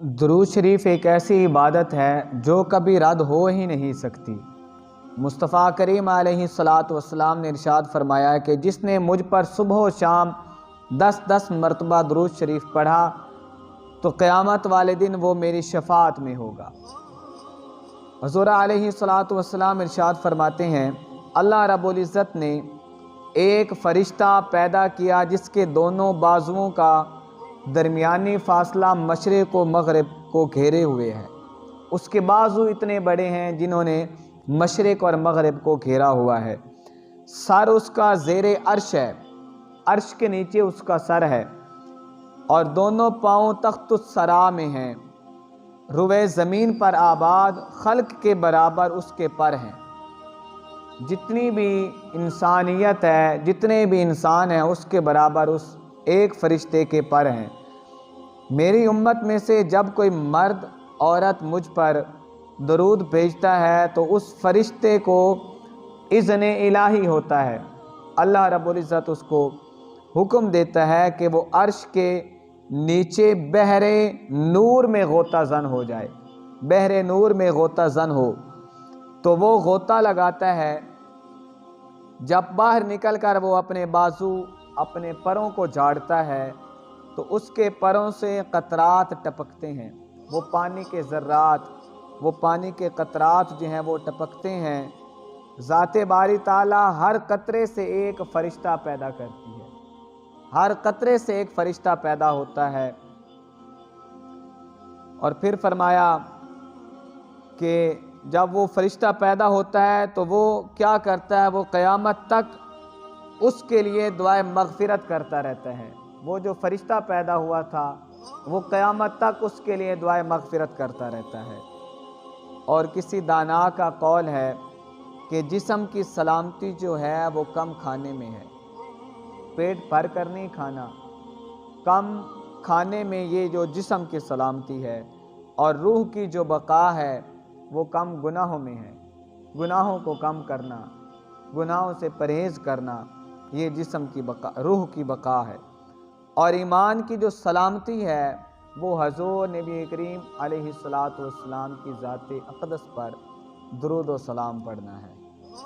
درود شریف ایک ایسی عبادت ہے جو کبھی رد ہو ہی نہیں سکتی۔ مصطفیٰ کریم علیہ السلام نے ارشاد فرمایا ہے کہ جس نے مجھ پر صبح و شام 10 مرتبہ درود شریف پڑھا تو قیامت والے دن وہ میری شفاعت میں ہوگا۔ حضور علیہ السلام ارشاد فرماتے ہیں اللہ رب العزت نے ایک فرشتہ پیدا کیا جس کے دونوں بازوؤں کا درمیانی فاصلہ مشرق و مغرب کو گھیرے ہوئے ہے۔ اس کے بازو اتنے بڑے ہیں جنہوں نے مشرق اور مغرب کو گھیرا ہوا ہے۔ سر اس کا زیر عرش ہے، عرش کے نیچے اس کا سر ہے، اور دونوں پاؤں تخت الثری میں ہیں۔ روئے زمین پر آباد خلق کے برابر اس کے پر ہیں۔ جتنی بھی انسانیت ہے، جتنے بھی انسان ہیں، اس کے برابر اس ایک فرشتے کے پر ہیں۔ میری امت میں سے جب کوئی مرد عورت مجھ پر درود بھیجتا ہے تو اس فرشتے کو اذن الہی ہوتا ہے۔ اللہ رب العزت اس کو حکم دیتا ہے کہ وہ عرش کے نیچے بحر نور میں غوطہ زن ہو جائے، بحر نور میں غوطہ زن ہو تو وہ غوطہ لگاتا ہے۔ جب باہر نکل کر وہ اپنے بازو اپنے پروں کو جھاڑتا ہے تو اس کے پروں سے قطرات ٹپکتے ہیں، وہ پانی کے ذرات، وہ پانی کے قطرات جو ہیں وہ ٹپکتے ہیں۔ ذات باری تعالیٰ ہر قطرے سے ایک فرشتہ پیدا کرتی ہے، ہر قطرے سے ایک فرشتہ پیدا ہوتا ہے۔ اور پھر فرمایا کہ جب وہ فرشتہ پیدا ہوتا ہے تو وہ کیا کرتا ہے، وہ قیامت تک اس کے لیے دعائے مغفرت کرتا رہتا ہے۔ وہ جو فرشتہ پیدا ہوا تھا وہ قیامت تک اس کے لیے دعائے مغفرت کرتا رہتا ہے۔ اور کسی دانا کا قول ہے کہ جسم کی سلامتی جو ہے وہ کم کھانے میں ہے، پیٹ بھر کر نہیں کھانا، کم کھانے میں یہ جو جسم کی سلامتی ہے، اور روح کی جو بقا ہے وہ کم گناہوں میں ہے۔ گناہوں کو کم کرنا، گناہوں سے پرہیز کرنا، یہ جسم کی بقا، روح کی بقا ہے۔ اور ایمان کی جو سلامتی ہے وہ حضور نبی کریم علیہ السلام کی ذات اقدس پر درود و سلام پڑھنا ہے۔